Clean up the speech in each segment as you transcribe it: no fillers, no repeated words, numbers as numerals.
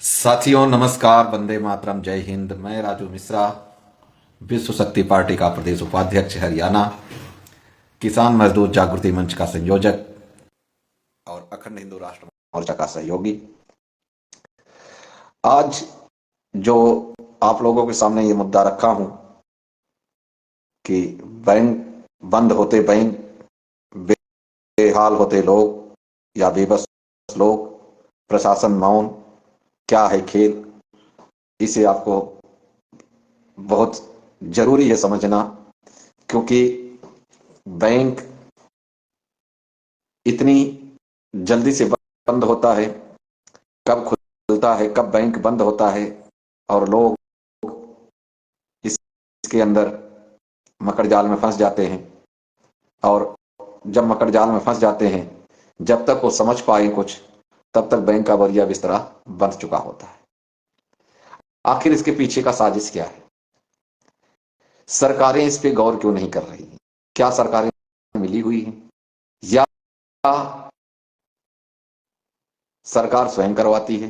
साथियों नमस्कार, वंदे मातरम, जय हिंद। मैं राजू मिश्रा, विश्व शक्ति पार्टी का प्रदेश उपाध्यक्ष हरियाणा, किसान मजदूर जागृति मंच का संयोजक और अखंड हिंदू राष्ट्र मोर्चा का सहयोगी। आज जो आप लोगों के सामने ये मुद्दा रखा हूं कि बैंक बंद होते बैंक, बेहाल होते लोग या बेबस लोग, प्रशासन मौन, क्या है खेल, इसे आपको बहुत जरूरी है समझना। क्योंकि बैंक इतनी जल्दी से बंद होता है, कब खुलता है, कब बैंक बंद होता है, और लोग इसके अंदर मकड़ जाल में फंस जाते हैं। और जब मकड़ जाल में फंस जाते हैं, जब तक वो समझ पाए कुछ, तब तक बैंक का बरिया बिस्तरा बंद चुका होता है। आखिर इसके पीछे का साजिश क्या है? सरकारें इस पे गौर क्यों नहीं कर रही हैं? क्या सरकारें मिली हुई हैं, या सरकार स्वयं करवाती है,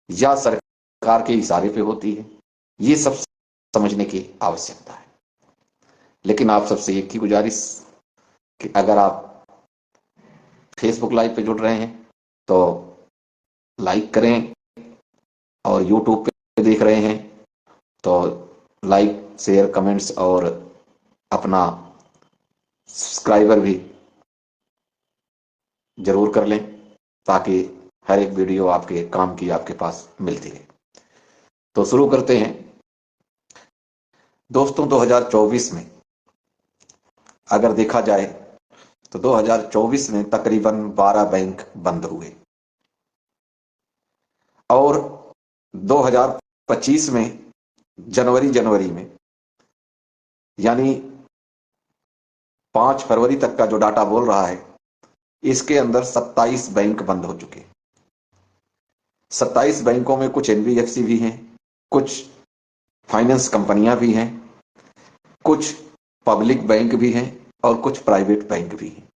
या सरकार के इशारे पे होती है? ये सब समझने की आवश्यकता है। लेकिन आप सबसे एक ही गुजारिश कि अगर आप फेसबुक लाइव पे जुड़ रहे हैं तो लाइक करें, और यूट्यूब पे देख रहे हैं तो लाइक, शेयर, कमेंट्स और अपना सब्सक्राइबर भी जरूर कर लें, ताकि हर एक वीडियो आपके काम की आपके पास मिलती रहे। तो शुरू करते हैं दोस्तों। 2024 में अगर देखा जाए तो 2024 में तकरीबन 12 बैंक बंद हुए, और 2025 में जनवरी में, यानी 5 फरवरी तक का जो डाटा बोल रहा है, इसके अंदर 27 बैंक बंद हो चुके हैं। 27 बैंकों में कुछ एनबीएफसी भी हैं, कुछ फाइनेंस कंपनियां भी हैं, कुछ पब्लिक बैंक भी हैं, और कुछ प्राइवेट बैंक भी हैं।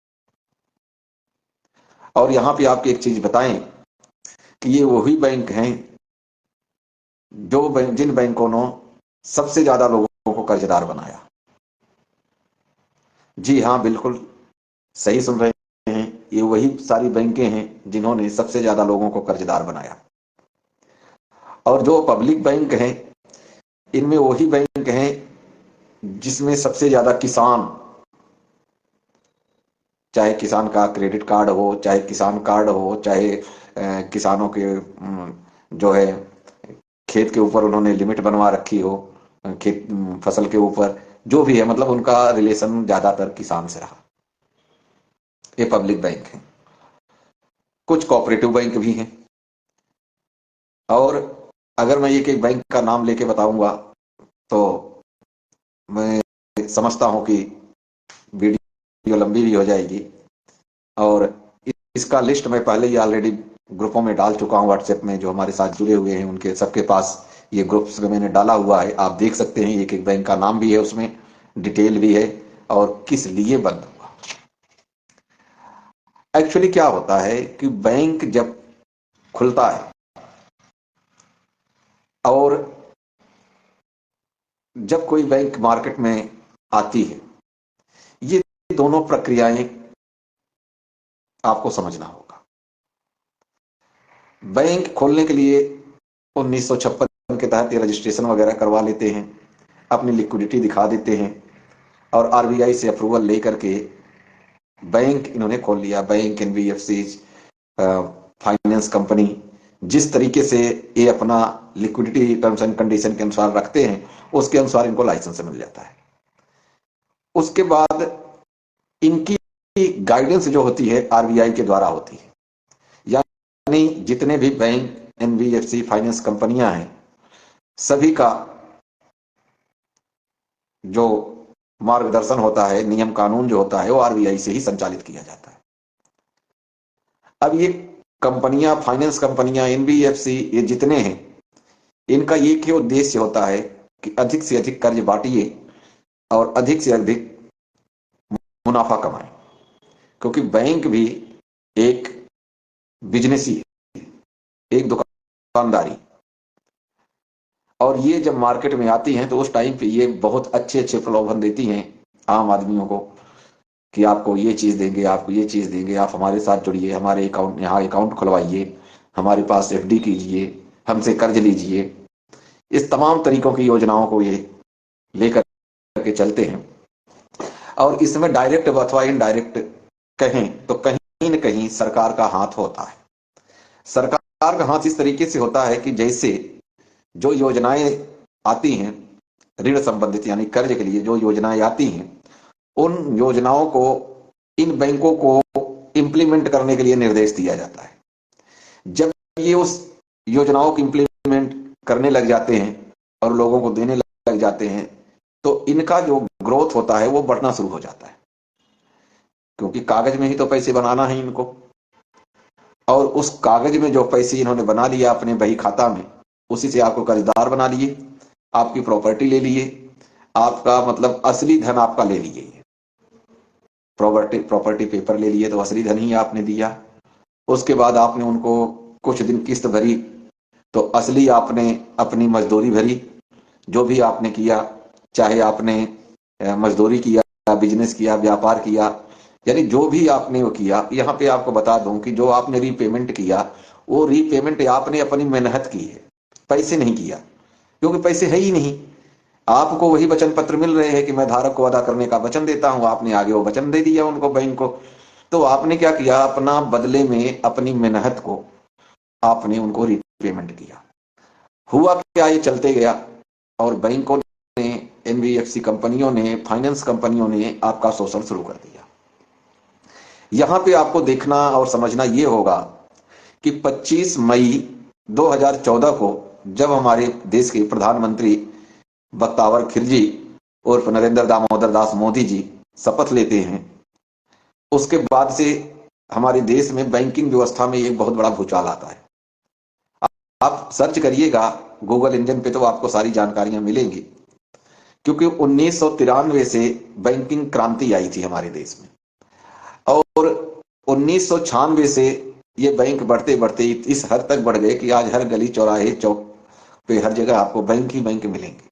और यहां पे आपकी एक चीज बताएं कि ये वही बैंक हैं जिन बैंकों ने सबसे ज्यादा लोगों को कर्जदार बनाया। जी हां, बिल्कुल सही सुन रहे हैं, ये वही सारी बैंकें हैं जिन्होंने सबसे ज्यादा लोगों को कर्जदार बनाया। और जो पब्लिक बैंक हैं, इनमें वही बैंक हैं जिसमें सबसे ज्यादा किसान, चाहे किसान का क्रेडिट कार्ड हो, चाहे किसान कार्ड हो, चाहे किसानों के जो है खेत के ऊपर उन्होंने लिमिट बनवा रखी हो, खेत फसल के ऊपर जो भी है, मतलब उनका रिलेशन ज्यादातर किसान से रहा। ये पब्लिक बैंक है। कुछ कोऑपरेटिव बैंक भी हैं। और अगर मैं एक एक बैंक का नाम लेके बताऊंगा तो मैं समझता हूं कि वीडियो लंबी भी हो जाएगी। और इसका लिस्ट मैं पहले ही ऑलरेडी ग्रुपों में डाल चुका हूं, व्हाट्सएप में जो हमारे साथ जुड़े हुए हैं उनके सबके पास ये ग्रुप्स में मैंने डाला हुआ है। आप देख सकते हैं, एक एक बैंक का नाम भी है उसमें, डिटेल भी है, और किस लिए बंद हुआ। एक्चुअली क्या होता है कि बैंक जब खुलता है और जब कोई बैंक मार्केट में आती है, ये दोनों प्रक्रियाएं आपको समझना होगा। बैंक खोलने के लिए 1956 के तहत ये रजिस्ट्रेशन वगैरह करवा लेते हैं, अपनी लिक्विडिटी दिखा देते हैं, और आरबीआई से अप्रूवल लेकर के बैंक इन्होंने खोल लिया। बैंक, एनबीएफसी, फाइनेंस कंपनी, जिस तरीके से ये अपना लिक्विडिटी टर्म्स एंड कंडीशन के अनुसार रखते हैं, उसके अनुसार इनको लाइसेंस मिल जाता है। उसके बाद इनकी गाइडेंस जो होती है आरबीआई के द्वारा होती है, यानी जितने भी बैंक, एनबीएफसी, फाइनेंस कंपनियां हैं, सभी का जो मार्गदर्शन होता है, नियम कानून जो होता है, वो आरबीआई से ही संचालित किया जाता है। अब ये कंपनियां, फाइनेंस कंपनियां, एनबीएफसी, ये जितने हैं, इनका एक ही उद्देश्य होता है कि अधिक से अधिक कर्ज बांटिए और अधिक से अधिक मुनाफा कमाएं। क्योंकि बैंक भी एक बिजनेस ही है, एक दुकानदारी। और ये जब मार्केट में आती हैं तो उस टाइम पे ये बहुत अच्छे अच्छे प्रलोभन देती हैं आम आदमियों को कि आपको ये चीज देंगे, आपको ये चीज देंगे, आप हमारे साथ जुड़िए, हमारे अकाउंट, यहाँ अकाउंट खुलवाइए, हमारे पास एफडी कीजिए, हमसे कर्ज लीजिए। इस तमाम तरीकों की योजनाओं को ये लेकर के चलते हैं। और इसमें डायरेक्ट अथवा इनडायरेक्ट कहें तो कहीं न कहीं सरकार का हाथ होता है। सरकार का हाथ इस तरीके से होता है कि जैसे जो योजनाएं आती हैं ऋण संबंधित यानी कर्ज के लिए जो योजनाएं आती हैं, उन योजनाओं को इन बैंकों को इंप्लीमेंट करने के लिए निर्देश दिया जाता है। जब ये उस योजनाओं को इंप्लीमेंट करने लग जाते हैं और लोगों को देने लग जाते हैं तो इनका जो ग्रोथ होता है वो बढ़ना शुरू हो जाता है, क्योंकि कागज में ही तो पैसे बनाना है इनको। और उस कागज में जो पैसे इन्होंने बना लिया अपने बही खाता में, उसी से आपको कर्जदार बना लिए, आपकी प्रॉपर्टी ले लिए, आपका मतलब असली धन आपका ले लिए, प्रॉपर्टी पेपर ले लिए तो असली धन ही आपने दिया। उसके बाद आपने उनको कुछ दिन किस्त भरी तो असली आपने अपनी मजदूरी भरी, जो भी आपने किया, चाहे आपने मजदूरी किया, बिजनेस किया, व्यापार किया, यानी जो भी आपने वो किया। यहाँ पे आपको बता दूं कि जो आपने रीपेमेंट किया वो रीपेमेंट आपने अपनी मेहनत की है, पैसे नहीं किया, क्योंकि पैसे है ही नहीं। आपको वही वचन पत्र मिल रहे हैं कि मैं धारक को अदा करने का वचन देता हूं, आपने आगे वो वचन दे दिया उनको, बैंक को। तो आपने क्या किया, अपना बदले में अपनी मेहनत को आपने उनको रीपेमेंट किया। हुआ क्या, ये चलते गया और बैंकों ने, एनबीएफसी कंपनियों ने, फाइनेंस कंपनियों ने आपका शोषण शुरू कर दिया। यहां पे आपको देखना और समझना यह होगा कि 25 मई 2014 को जब हमारे देश के प्रधानमंत्री बख्तावर खिलजी उर्फ नरेंद्र दामोदर दास मोदी जी शपथ लेते हैं, उसके बाद से हमारे देश में बैंकिंग व्यवस्था में एक बहुत बड़ा भूचाल आता है। आप सर्च करिएगा गूगल इंजन पे तो आपको सारी जानकारियां मिलेंगी, क्योंकि 1993 से बैंकिंग क्रांति आई थी हमारे देश में और 1996 से ये बैंक बढ़ते बढ़ते इस हद तक बढ़ गए कि आज हर गली चौराहे चौक पे हर जगह आपको बैंक ही बैंक मिलेंगे।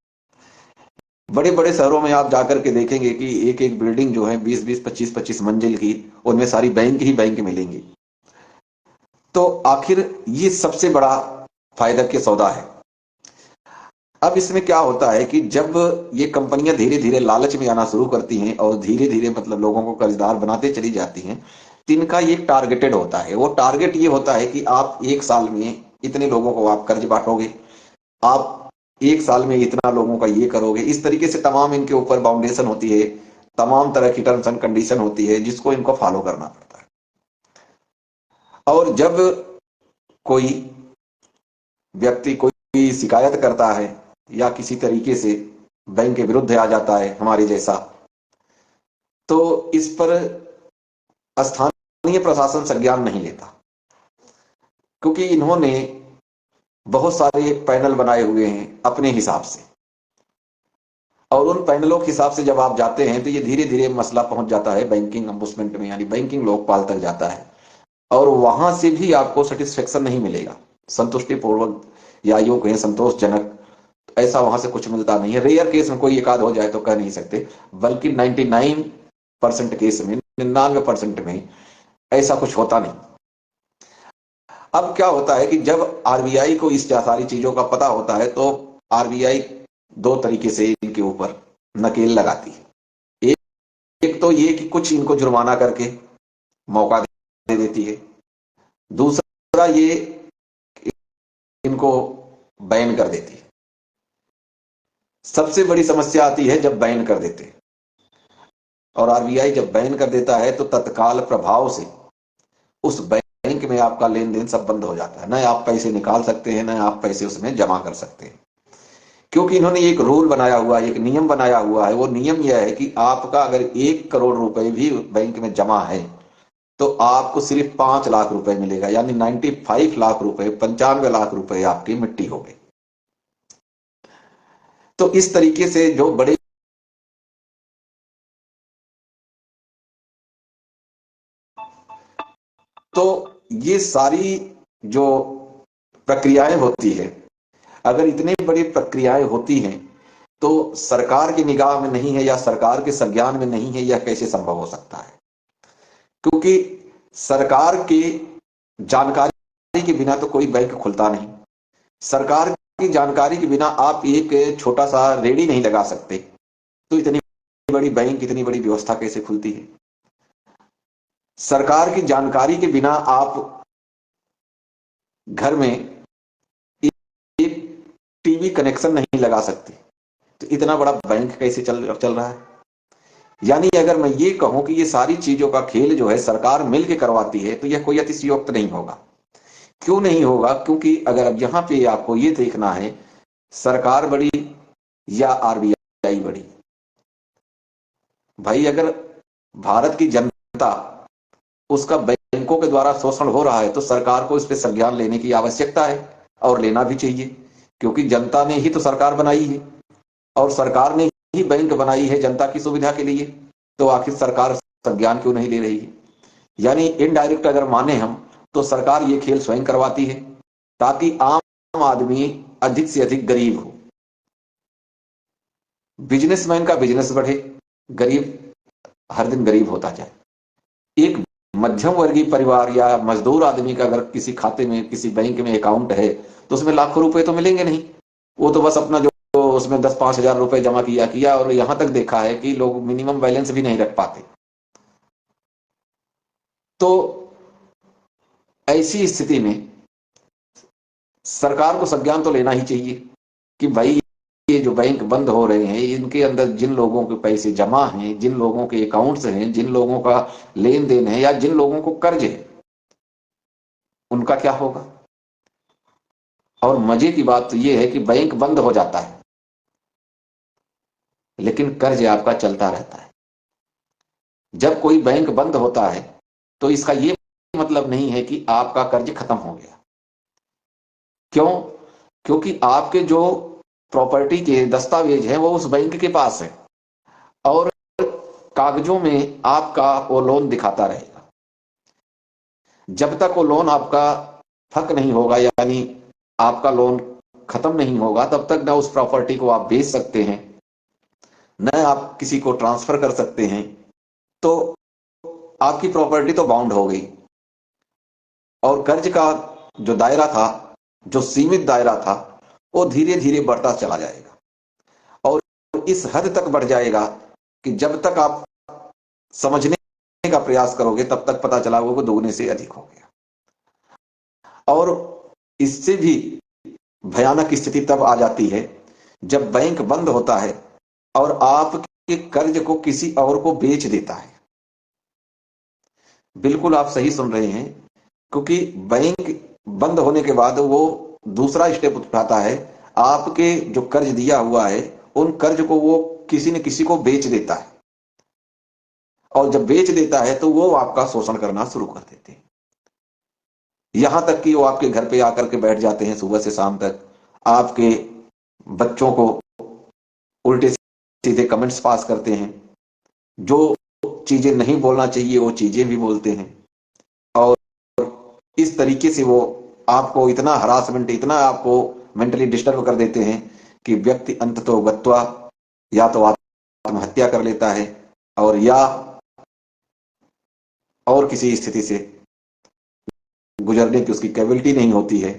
बड़े बड़े शहरों में आप जाकर के देखेंगे कि एक एक बिल्डिंग जो है 20-20, 25-25 मंजिल की, उनमें सारी बैंक ही बैंक मिलेंगी। तो आखिर ये सबसे बड़ा फायदा के सौदा है। अब इसमें क्या होता है कि जब ये कंपनियां धीरे धीरे लालच में आना शुरू करती हैं और धीरे धीरे मतलब लोगों को कर्जदार बनाते चली जाती हैं, तो इनका ये टारगेटेड होता है। वो टारगेट ये होता है कि आप एक साल में इतने लोगों को आप कर्ज बांटोगे, आप एक साल में इतना लोगों का ये करोगे। इस तरीके से तमाम इनके ऊपर बाउंडेशन होती है, तमाम तरह की टर्म्स एंड कंडीशन होती है जिसको इनको फॉलो करना पड़ता है। और जब कोई व्यक्ति कोई शिकायत करता है या किसी तरीके से बैंक के विरुद्ध आ जाता है हमारे जैसा, तो इस पर स्थानीय प्रशासन संज्ञान नहीं लेता, क्योंकि इन्होंने बहुत सारे पैनल बनाए हुए हैं अपने हिसाब से। और उन पैनलों के हिसाब से जब आप जाते हैं तो ये धीरे धीरे मसला पहुंच जाता है बैंकिंग अम्बुसमेंट में, यानी बैंकिंग लोकपाल तक जाता है। और वहां से भी आपको सेटिस्फेक्शन नहीं मिलेगा, संतुष्टिपूर्वक या यूं कहें संतोषजनक, ऐसा वहां से कुछ मिलता नहीं है। रेयर केस में कोई एक आध हो जाए तो कह नहीं सकते, बल्कि 99% केस में, 99% में ऐसा कुछ होता नहीं। अब क्या होता है कि जब आरबीआई को इस सारी चीजों का पता होता है तो आरबीआई दो तरीके से इनके ऊपर नकेल लगाती है। एक तो ये कि कुछ इनको जुर्माना करके मौका दे देती है, दूसरा ये इनको बैन कर देती है। सबसे बड़ी समस्या आती है जब बैन कर देते हैं, और आरबीआई जब बैन कर देता है तो तत्काल प्रभाव से उस बैंक में आपका लेन देन सब बंद हो जाता है। न आप पैसे निकाल सकते हैं, न आप पैसे उसमें जमा कर सकते हैं, क्योंकि इन्होंने एक रूल बनाया हुआ है, एक नियम बनाया हुआ है। वो नियम यह है कि आपका अगर 1 करोड़ रुपए भी बैंक में जमा है तो आपको सिर्फ 5 लाख रुपए मिलेगा, यानी 95 लाख रुपए, 95 लाख रुपए आपकी मिट्टी हो गई। तो इस तरीके से जो बड़े तो ये सारी जो प्रक्रियाएं होती है, अगर इतनी बड़ी प्रक्रियाएं होती हैं तो सरकार की निगाह में नहीं है या सरकार के संज्ञान में नहीं है, यह कैसे संभव हो सकता है? क्योंकि सरकार की जानकारी के बिना तो कोई बैंक खुलता नहीं। सरकार की जानकारी के बिना आप एक छोटा सा रेडी नहीं लगा सकते, तो इतनी बड़ी बैंक, इतनी बड़ी व्यवस्था कैसे खुलती है? सरकार की जानकारी के बिना आप घर में एक टीवी कनेक्शन नहीं लगा सकते, तो इतना बड़ा बैंक कैसे चल रहा है? यानी अगर मैं ये कहूं कि ये सारी चीजों का खेल जो है सरकार मिलकर करवाती है, तो यह कोई अतिशयोक्त नहीं होगा। क्यों नहीं होगा? क्योंकि अगर अब यहां पे आपको ये देखना है, सरकार बड़ी या आरबीआई बड़ी? भाई अगर भारत की जनता, उसका बैंकों के द्वारा शोषण हो रहा है, तो सरकार को इस पर संज्ञान लेने की आवश्यकता है और लेना भी चाहिए, क्योंकि जनता ने ही तो सरकार बनाई है और सरकार ने ही बैंक बनाई है जनता की सुविधा के लिए। तो आखिर सरकार संज्ञान क्यों नहीं ले रही है? यानी इनडायरेक्ट अगर माने हम, तो सरकार ये खेल स्वयं करवाती है ताकि आम आदमी अधिक से अधिक गरीब हो, बिजनेसमैन का बिजनेस बढ़े, गरीब हर दिन गरीब होता जाए। एक मध्यम वर्गीय परिवार या मजदूर आदमी का अगर किसी खाते में, किसी बैंक में अकाउंट है, तो उसमें लाखों रुपए तो मिलेंगे नहीं। वो तो बस अपना जो उसमें 10-5 हजार रुपए जमा किया और यहां तक देखा है कि लोग मिनिमम बैलेंस भी नहीं रख पाते। तो ऐसी स्थिति में सरकार को संज्ञान तो लेना ही चाहिए कि भाई ये जो बैंक बंद हो रहे हैं, इनके अंदर जिन लोगों के पैसे जमा हैं, जिन लोगों के अकाउंट्स हैं, जिन लोगों का लेन देन है या जिन लोगों को कर्ज है, उनका क्या होगा? और मजे की बात तो यह है कि बैंक बंद हो जाता है लेकिन कर्ज आपका चलता रहता है। जब कोई बैंक बंद होता है तो इसका यह मतलब नहीं है कि आपका कर्ज खत्म हो गया। क्यों? क्योंकि आपके जो प्रॉपर्टी के दस्तावेज हैं वो उस बैंक के पास है और कागजों में आपका वो लोन दिखाता रहेगा। जब तक वो लोन आपका फक नहीं होगा, यानी आपका लोन खत्म नहीं होगा, तब तक ना उस प्रॉपर्टी को आप बेच सकते हैं, न आप किसी को ट्रांसफर कर सकते हैं। तो आपकी प्रॉपर्टी तो बाउंड हो गई और कर्ज का जो दायरा था, जो सीमित दायरा था, वो धीरे धीरे बढ़ता चला जाएगा और इस हद तक बढ़ जाएगा कि जब तक आप समझने का प्रयास करोगे तब तक पता चला वो दोगुने से अधिक हो गया। और इससे भी भयानक स्थिति तब आ जाती है जब बैंक बंद होता है और आपके कर्ज को किसी और को बेच देता है। बिल्कुल आप सही सुन रहे हैं, क्योंकि बैंक बंद होने के बाद वो दूसरा स्टेप उठाता है, आपके जो कर्ज दिया हुआ है उन कर्ज को वो किसी न किसी को बेच देता है और जब बेच देता है तो वो आपका शोषण करना शुरू कर देते हैं। यहां तक कि वो आपके घर पे आकर के बैठ जाते हैं सुबह से शाम तक, आपके बच्चों को उल्टे सीधे कमेंट्स पास करते हैं, जो चीजें नहीं बोलना चाहिए वो चीजें भी बोलते हैं और इस तरीके से वो आपको इतना हरासमेंट, इतना आपको मेंटली डिस्टर्ब कर देते हैं कि व्यक्ति अंततो गत्वा या तो आत्महत्या कर लेता है और या और किसी स्थिति से गुजरने की उसकी कैपेबिलिटी नहीं होती है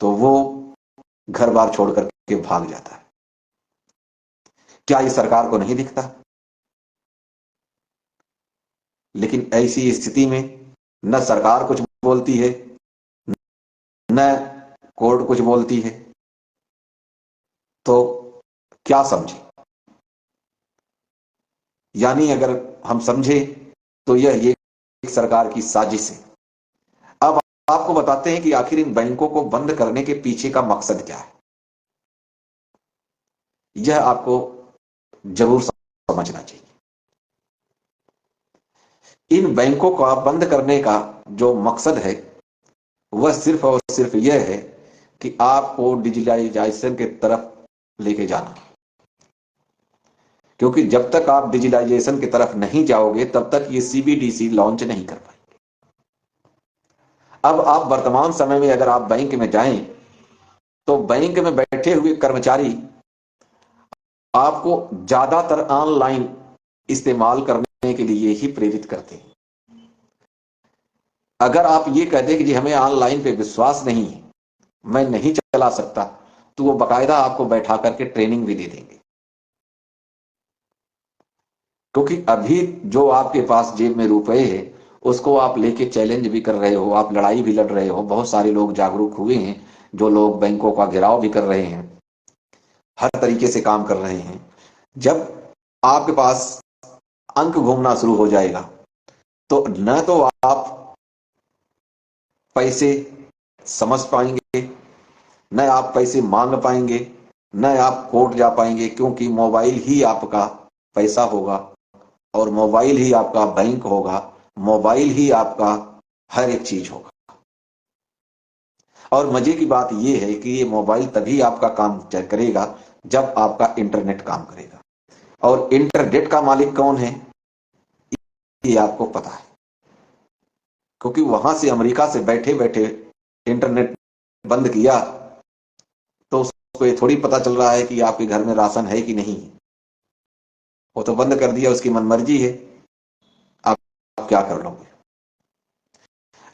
तो वो घर बार छोड़ करके भाग जाता है। क्या ये सरकार को नहीं दिखता? लेकिन ऐसी स्थिति में न सरकार कुछ बोलती है, न कोर्ट कुछ बोलती है, तो क्या समझे? यानी अगर हम समझे तो यह एक सरकार की साजिश है। अब आपको बताते हैं कि आखिर इन बैंकों को बंद करने के पीछे का मकसद क्या है। यह आपको जरूर समझना चाहिए। इन बैंकों को बंद करने का जो मकसद है वह सिर्फ और सिर्फ यह है कि आपको डिजिटलाइजेशन के तरफ लेके जाना, क्योंकि जब तक आप डिजिटलाइजेशन की तरफ नहीं जाओगे तब तक ये सीबीडीसी लॉन्च नहीं कर पाएंगे। अब आप वर्तमान समय में अगर आप बैंक में जाएं तो बैंक में बैठे हुए कर्मचारी आपको ज्यादातर ऑनलाइन इस्तेमाल करने के लिए ही प्रेरित करते हैं। अगर आप ये कहते कि जी हमें ऑनलाइन पे विश्वास नहीं है, मैं नहीं चला सकता, तो वो बाकायदा आपको बैठा करके ट्रेनिंग भी दे देंगे। क्योंकि अभी जो आपके पास जेब में रुपए है उसको आप लेके चैलेंज भी कर रहे हो, आप लड़ाई भी लड़ रहे हो। बहुत सारे लोग जागरूक हुए हैं, जो लोग बैंकों का घेराव भी कर रहे हैं, हर तरीके से काम कर रहे हैं। जब आपके पास अंक घूमना शुरू हो जाएगा तो न तो आप पैसे समझ पाएंगे, न आप पैसे मांग पाएंगे, न आप कोर्ट जा पाएंगे, क्योंकि मोबाइल ही आपका पैसा होगा और मोबाइल ही आपका बैंक होगा, मोबाइल ही आपका हर एक चीज होगा। और मजे की बात यह है कि ये मोबाइल तभी आपका काम करेगा जब आपका इंटरनेट काम करेगा। और इंटरनेट का मालिक कौन है ये आपको पता है, क्योंकि वहां से अमेरिका से बैठे बैठे इंटरनेट बंद किया तो उसको ये थोड़ी पता चल रहा है कि आपके घर में राशन है कि नहीं है। वो तो बंद कर दिया, उसकी मनमर्जी है, आप क्या कर लोगे।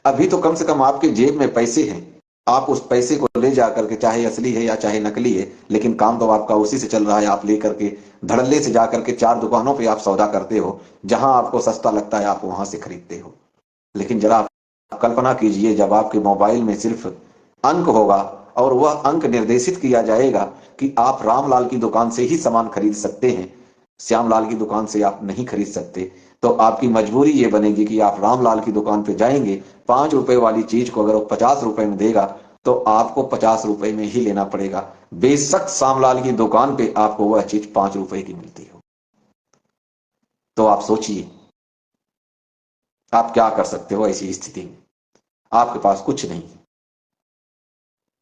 अभी तो कम से कम आपके जेब में पैसे हैं, आप उस पैसे को ले जाकर के, चाहे असली है या चाहे नकली है, लेकिन काम तो आपका उसी से चल रहा है। आप लेकर के धड़ल्ले से जाकर के 4 दुकानों पे आप सौदा करते हो, जहां आपको सस्ता लगता है आप वहां से खरीदते हो। लेकिन जरा आप कल्पना कीजिए, जब आपके मोबाइल में सिर्फ अंक होगा और वह अंक निर्देशित किया जाएगा कि आप रामलाल की दुकान से ही सामान खरीद सकते हैं, श्यामलाल की दुकान से आप नहीं खरीद सकते, तो आपकी मजबूरी ये बनेगी कि आप रामलाल की दुकान पे जाएंगे। 5 रुपए वाली चीज को अगर वो 50 रुपए में देगा तो आपको 50 रुपए में ही लेना पड़ेगा, बेशक श्यामलाल की दुकान पे आपको वह चीज 5 रुपए की मिलती हो। तो आप सोचिए आप क्या कर सकते हो ऐसी स्थिति में। आपके पास कुछ नहीं है।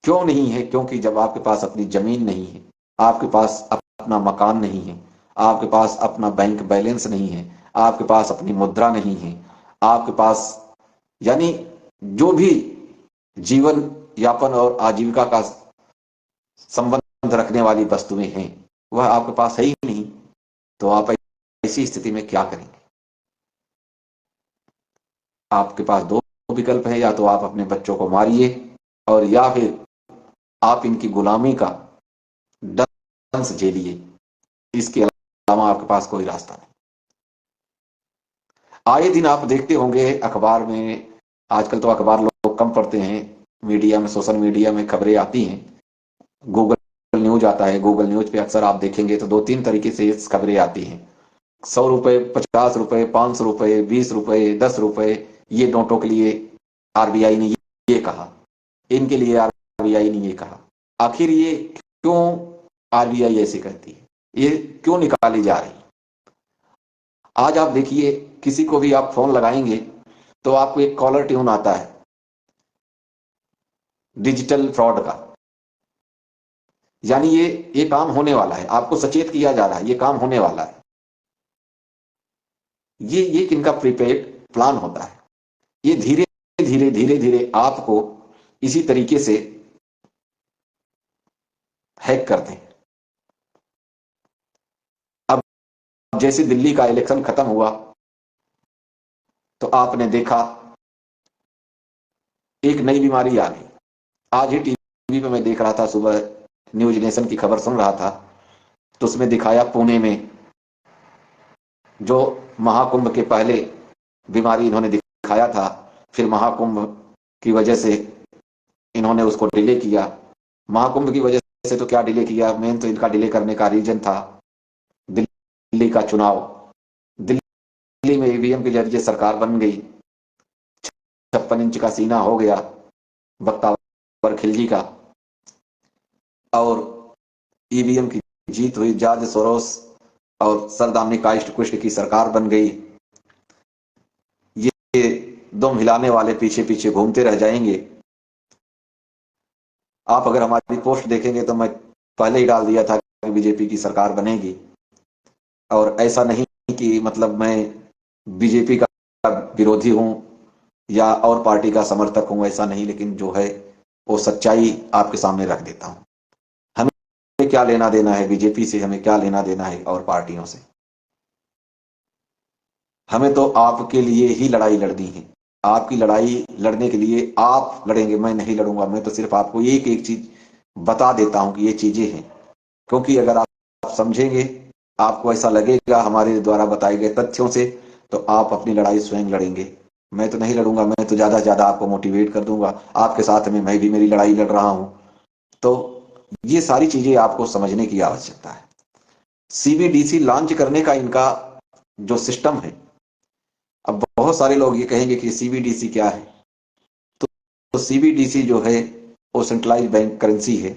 क्यों नहीं है? क्योंकि जब आपके पास अपनी जमीन नहीं है, आपके पास अपना मकान नहीं है, आपके पास अपना बैंक बैलेंस नहीं है, आपके पास अपनी मुद्रा नहीं है, आपके पास यानी जो भी जीवन यापन और आजीविका का संबंध रखने वाली वस्तुएं हैं वह आपके पास है ही नहीं, तो आप ऐसी स्थिति में क्या करेंगे? आपके पास दो विकल्प है, या तो आप अपने बच्चों को मारिए और या फिर आप इनकी गुलामी का दंश झेलिए। इसके अलावा आपके पास कोई रास्ता नहीं। आए दिन आप देखते होंगे अखबार में, आजकल तो अखबार लोग कम पढ़ते हैं, मीडिया में, सोशल मीडिया में खबरें आती हैं, गूगल न्यूज आता है, गूगल न्यूज पे अक्सर आप देखेंगे तो 2-3 तरीके से खबरें आती हैं। 100 रुपए, 50 रुपए, 500 रुपए, 20 रुपए, 10 रुपए, ये नोटों के लिए आरबीआई ने ये कहा, इनके लिए आरबीआई ने ये कहा। आखिर ये क्यों आरबीआई ऐसे कहती है, ये क्यों निकाली जा रही है? आज आप देखिए, किसी को भी आप फोन लगाएंगे तो आपको एक कॉलर ट्यून आता है डिजिटल फ्रॉड का, यानी ये काम होने वाला है, आपको सचेत किया जा रहा है, ये काम होने वाला है। ये किनका प्रीपेड प्लान होता है। ये धीरे धीरे धीरे धीरे आपको इसी तरीके से हैक करते हैं। अब जैसे दिल्ली का इलेक्शन खत्म हुआ तो आपने देखा एक नई बीमारी आ गई। आज ही टीवी पे मैं देख रहा था, सुबह न्यूज नेशन की खबर सुन रहा था, तो उसमें दिखाया पुणे में जो महाकुंभ के पहले बीमारी इन्होंने दिखाया था, फिर महाकुंभ की वजह से इन्होंने उसको डिले किया। महाकुंभ की वजह से तो क्या डिले किया, मेन तो इनका डिले करने का रीजन था दिल्ली का चुनाव। दिल्ली में ईवीएम के जरिए सरकार बन गई, 56 इंच का सीना हो गया बख्तावर खिलजी का, और ईवीएम की जीत हुई, जॉर्ज सोरोस और सरदामनी काइस्ट कुष्ट की सरकार बन गई। ये दम हिलाने वाले पीछे पीछे घूमते रह जाएंगे। आप अगर हमारी पोस्ट देखेंगे तो मैं पहले ही डाल दिया था कि बीजेपी की सरकार बनेगी, और ऐसा नहीं कि मतलब मैं बीजेपी का विरोधी हूं या और पार्टी का समर्थक हूं, ऐसा नहीं, लेकिन जो है वो सच्चाई आपके सामने रख देता हूं। हमें क्या लेना देना है बीजेपी से, हमें क्या लेना देना है और पार्टियों से। हमें तो आपके लिए ही लड़ाई लड़नी है। आपकी लड़ाई लड़ने के लिए आप लड़ेंगे, मैं नहीं लड़ूंगा। मैं तो सिर्फ आपको एक एक चीज बता देता हूं कि ये चीजें हैं। क्योंकि अगर आप समझेंगे, आपको ऐसा लगेगा हमारे द्वारा बताए गए तथ्यों से, तो आप अपनी लड़ाई स्वयं लड़ेंगे। मैं तो नहीं लड़ूंगा, मैं तो ज्यादा से ज्यादा आपको मोटिवेट कर दूंगा। आपके साथ में मैं भी मेरी लड़ाई लड़ रहा हूं। तो ये सारी चीजें आपको समझने की आवश्यकता है। सीबीडीसी लॉन्च करने का इनका जो सिस्टम है, अब बहुत सारे लोग ये कहेंगे कि सीबीडीसी क्या है। तो सीबीडीसी जो है वो सेंट्रलाइज बैंक करेंसी है।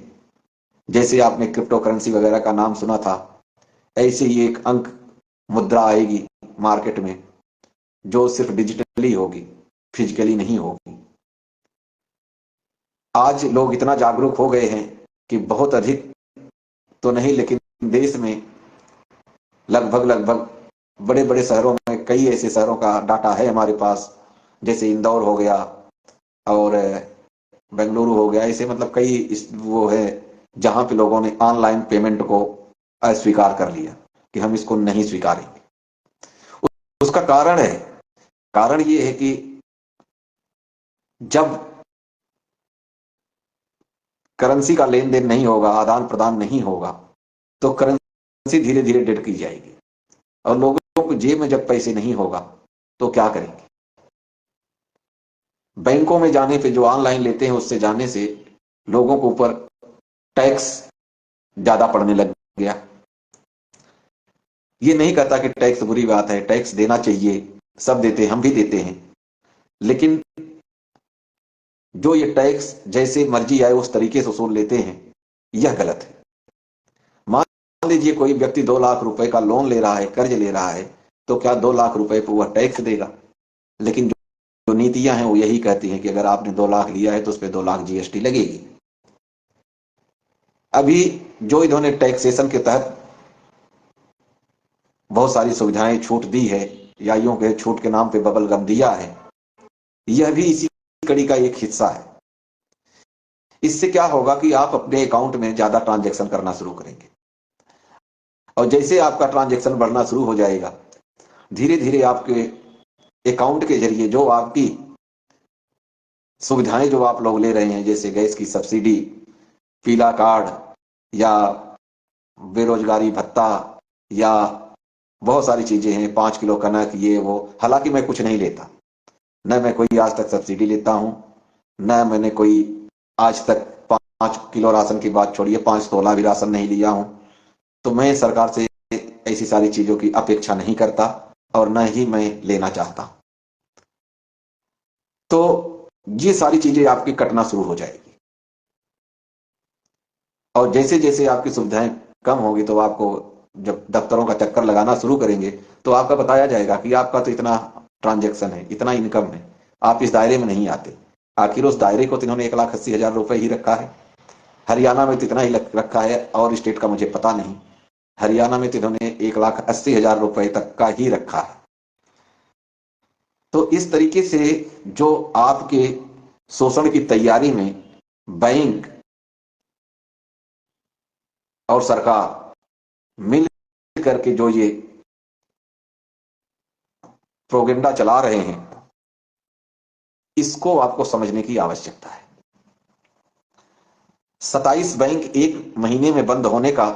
जैसे आपने क्रिप्टो करेंसी वगैरह का नाम सुना था, ऐसे ही एक अंक मुद्रा आएगी मार्केट में, जो सिर्फ डिजिटली होगी, फिजिकली नहीं होगी। आज लोग इतना जागरूक हो गए हैं कि बहुत अधिक तो नहीं, लेकिन देश में लगभग लगभग बड़े बड़े शहरों में, कई ऐसे शहरों का डाटा है हमारे पास, जैसे इंदौर हो गया और बेंगलुरु हो गया। ऐसे मतलब कई वो है जहां पे लोगों ने ऑनलाइन पेमेंट को अस्वीकार कर लिया कि हम इसको नहीं स्वीकारेंगे। उसका कारण है, कारण ये है कि जब करेंसी का लेन देन नहीं होगा, आदान प्रदान नहीं होगा, तो करेंसी धीरे धीरे डेड की जाएगी। और लोगों को जेब में जब पैसे नहीं होगा तो क्या करेंगे? बैंकों में जाने पे जो ऑनलाइन लेते हैं उससे जाने से लोगों को ऊपर टैक्स ज्यादा पड़ने लग गया। ये नहीं कहता कि टैक्स बुरी बात है, टैक्स देना चाहिए, सब देते हैं, हम भी देते हैं। लेकिन जो ये टैक्स जैसे मर्जी आए उस तरीके से वसूल लेते हैं, यह गलत है। मान लीजिए कोई व्यक्ति 2 लाख रुपए का लोन ले रहा है, कर्ज ले रहा है, तो क्या 2 लाख रुपए पर वह टैक्स देगा? लेकिन जो नीतियां हैं वो यही कहती हैं कि अगर आपने 2 लाख लिया है तो उस पर 2 लाख जीएसटी लगेगी। अभी जो इन्होंने टैक्सेशन के तहत बहुत सारी सुविधाएं छूट दी है, या यूं के छूट के नाम पे बबल गम दिया है, यह भी इसी कड़ी का एक हिस्सा है। इससे क्या होगा कि आप अपने अकाउंट में ज्यादा ट्रांजैक्शन करना शुरू करेंगे, और जैसे आपका ट्रांजैक्शन बढ़ना शुरू हो जाएगा, धीरे धीरे आपके अकाउंट के जरिए जो आपकी सुविधाएं जो आप लोग ले रहे हैं, जैसे गैस की सब्सिडी, पीला कार्ड, या बेरोजगारी भत्ता, या बहुत सारी चीजें हैं, 5 किलो कनक, ये वो। हालांकि मैं कुछ नहीं लेता, न मैं कोई आज तक सब्सिडी लेता हूं, न मैंने कोई आज तक 5 किलो राशन की बात छोड़िए, 5 तोला भी राशन नहीं लिया हूं। तो मैं सरकार से ऐसी सारी चीजों की अपेक्षा नहीं करता, और न ही मैं लेना चाहता। तो ये सारी चीजें आपकी कटना शुरू हो जाएगी, और जैसे जैसे आपकी सुविधाएं कम होगी, तो आपको जब दफ्तरों का चक्कर लगाना शुरू करेंगे, तो आपका बताया जाएगा कि आपका तो इतना ट्रांजैक्शन है, इतना इनकम है, आप इस दायरे में नहीं आते। आखिर उस दायरे को तो इन्होंने 1,80,000 रुपए ही रखा है। हरियाणा में तो इतना ही रखा है, और स्टेट का मुझे पता नहीं। हरियाणा में तो इन्होंने 1,80,000 रुपए तक का ही रखा है। तो इस तरीके से जो आपके शोषण की तैयारी में बैंक और सरकार मिल करके जो ये प्रोपेगेंडा चला रहे हैं, इसको आपको समझने की आवश्यकता है। 27 बैंक एक महीने में बंद होने का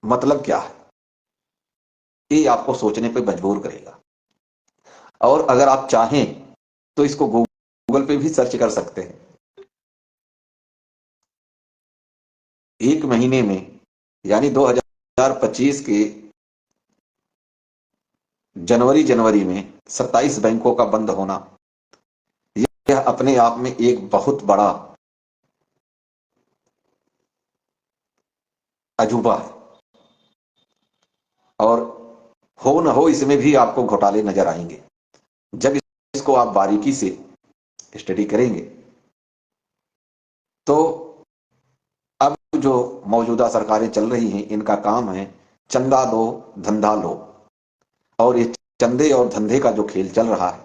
मतलब क्या है, ये आपको सोचने पे मजबूर करेगा। और अगर आप चाहें तो इसको गूगल पे भी सर्च कर सकते हैं। एक महीने में, यानी 2025 के जनवरी में 27 बैंकों का बंद होना, यह अपने आप में एक बहुत बड़ा अजूबा है। और हो न हो, इसमें भी आपको घोटाले नजर आएंगे। जब इसको आप बारीकी से स्टडी करेंगे, तो अब जो मौजूदा सरकारें चल रही हैं, इनका काम है चंदा दो धंधा लो। और ये चंदे और धंधे का जो खेल चल रहा है,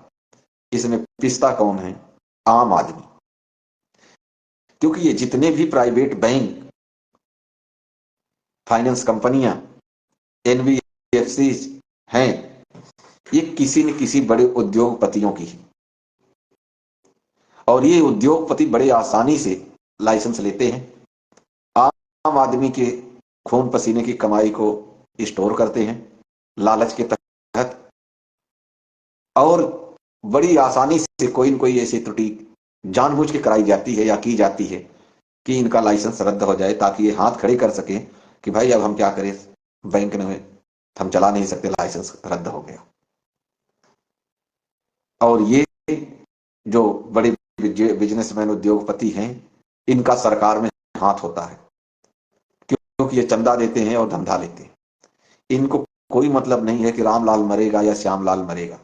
इसमें पिस्ता कौन है? आम आदमी। क्योंकि ये जितने भी प्राइवेट बैंक फाइनेंस कंपनियां, एनबीएफसी हैं, ये किसी न किसी बड़े उद्योगपतियों की है। और ये उद्योगपति बड़े आसानी से लाइसेंस लेते हैं, आम आदमी के खून पसीने की कमाई को स्टोर करते हैं लालच के तहत, और बड़ी आसानी से कोई न कोई ऐसी त्रुटि जानबूझ के कराई जाती है या की जाती है कि इनका लाइसेंस रद्द हो जाए, ताकि ये हाथ खड़े कर सके कि भाई अब हम क्या करें, बैंक ने हम चला नहीं सकते, लाइसेंस रद्द हो गया। और ये जो बड़े बिजनेसमैन उद्योगपति हैं, इनका सरकार में हाथ होता है, क्योंकि ये चंदा देते हैं और धंधा लेते हैं। इनको कोई मतलब नहीं है कि रामलाल मरेगा या श्यामलाल मरेगा,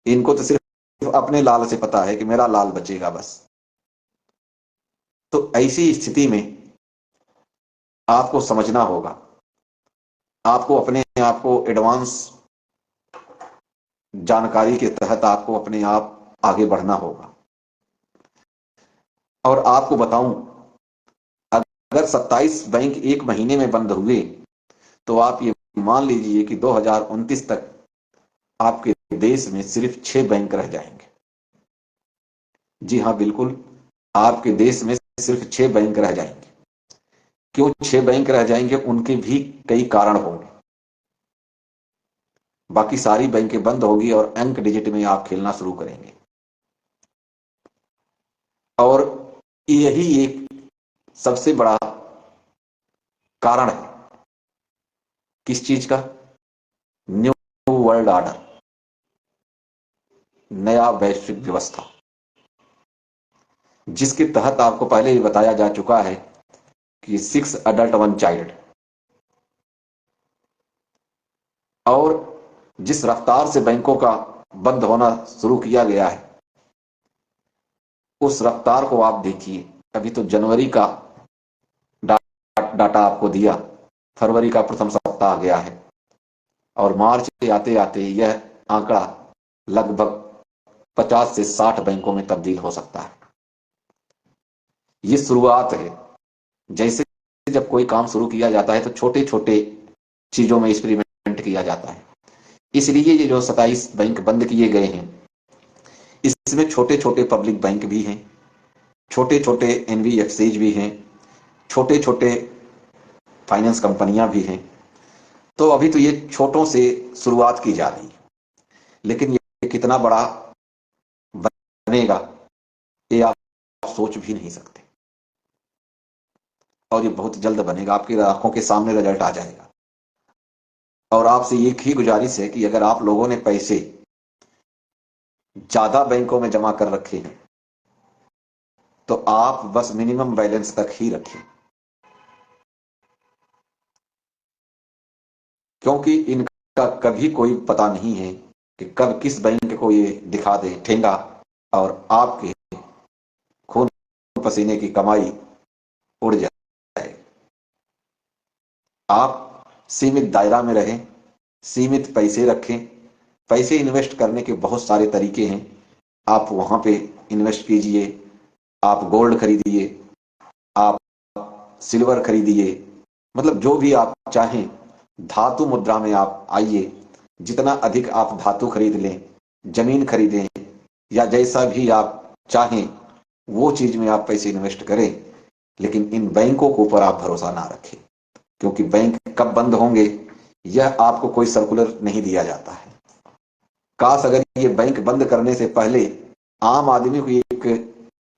इनको तो सिर्फ अपने लाल से पता है कि मेरा लाल बचेगा बस। तो ऐसी स्थिति में आपको समझना होगा, आपको अपने आप को एडवांस जानकारी के तहत आपको अपने आप आगे बढ़ना होगा। और आपको बताऊं, अगर 27 बैंक एक महीने में बंद हुए तो आप ये मान लीजिए कि 2029 तक आपके देश में सिर्फ 6 बैंक रह जाएंगे। जी हां, बिल्कुल, आपके देश में सिर्फ 6 बैंक रह जाएंगे। क्यों 6 बैंक रह जाएंगे, उनके भी कई कारण होंगे। बाकी सारी बैंकें बंद होगी और अंक डिजिट में आप खेलना शुरू करेंगे। और यही एक सबसे बड़ा कारण है किस चीज का? न्यू वर्ल्ड ऑर्डर, नया वैश्विक व्यवस्था, जिसके तहत आपको पहले ही बताया जा चुका है कि 6 अडल्ट 1 चाइल्ड। और जिस रफ्तार से बैंकों का बंद होना शुरू किया गया है, उस रफ्तार को आप देखिए। अभी तो जनवरी का डाटा आपको दिया, फरवरी का प्रथम सप्ताह गया है, और मार्च के आते आते यह आंकड़ा लगभग 50 से 60 बैंकों में तब्दील हो सकता है। ये शुरुआत है। जैसे जब कोई काम शुरू किया जाता है तो छोटे छोटे चीजों में एक्सपेरिमेंट किया जाता है। इसलिए ये जो 27 बैंक बंद किए गए हैं, इसमें छोटे छोटे पब्लिक बैंक भी हैं, छोटे छोटे एनबीएफसीज भी हैं, छोटे छोटे फाइनेंस कंपनियां भी हैं। तो अभी तो ये छोटों से शुरुआत की जा रही है, लेकिन ये कितना बड़ा बनेगा ये आप सोच भी नहीं सकते। और ये बहुत जल्द बनेगा, आपकी आंखों के सामने रिजल्ट आ जाएगा। और आपसे एक ही गुजारिश है कि अगर आप लोगों ने पैसे ज्यादा बैंकों में जमा कर रखे हैं तो आप बस मिनिमम बैलेंस तक ही रखें, क्योंकि इनका कभी कोई पता नहीं है कि कब किस बैंक को ये दिखा दे ठेंगा और आपके खून पसीने की कमाई उड़ जाए। आप सीमित दायरा में रहें, सीमित पैसे रखें। पैसे इन्वेस्ट करने के बहुत सारे तरीके हैं, आप वहां पे इन्वेस्ट कीजिए, आप गोल्ड खरीदिए, आप सिल्वर खरीदिए, मतलब जो भी आप चाहें। धातु मुद्रा में आप आइए, जितना अधिक आप धातु खरीद लें, जमीन खरीदें, या जैसा भी आप चाहें वो चीज में आप पैसे इन्वेस्ट करें। लेकिन इन बैंकों के ऊपर आप भरोसा ना रखें, क्योंकि बैंक कब बंद होंगे यह आपको कोई सर्कुलर नहीं दिया जाता है। काश अगर ये बैंक बंद करने से पहले आम आदमी को एक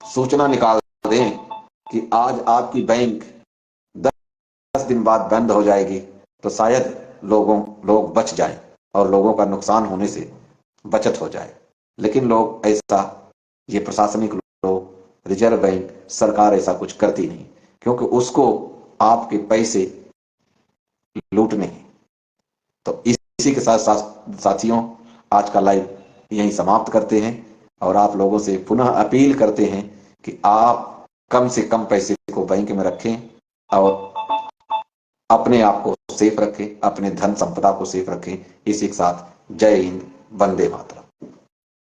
सूचना निकाल दें कि आज आपकी बैंक 10 दिन बाद बंद हो जाएगी, तो शायद लोग बच जाएं और लोगों का नुकसान होने से बचत हो जाए। लेकिन लोग ऐसा, ये प्रशासनिक लोग, रिजर्व बैंक, सरकार ऐसा कुछ करती नहीं, क्योंकि उसको आपके पैसे लूटने हैं। तो इसी के साथ साथियों, आज का लाइव यहीं समाप्त करते हैं और आप लोगों से पुनः अपील करते हैं कि आप कम से कम पैसे को बैंक में रखें और अपने आप को सेफ रखें, अपने धन संपदा को सेफ रखें। इसी के साथ जय हिंद, वंदे मातरम।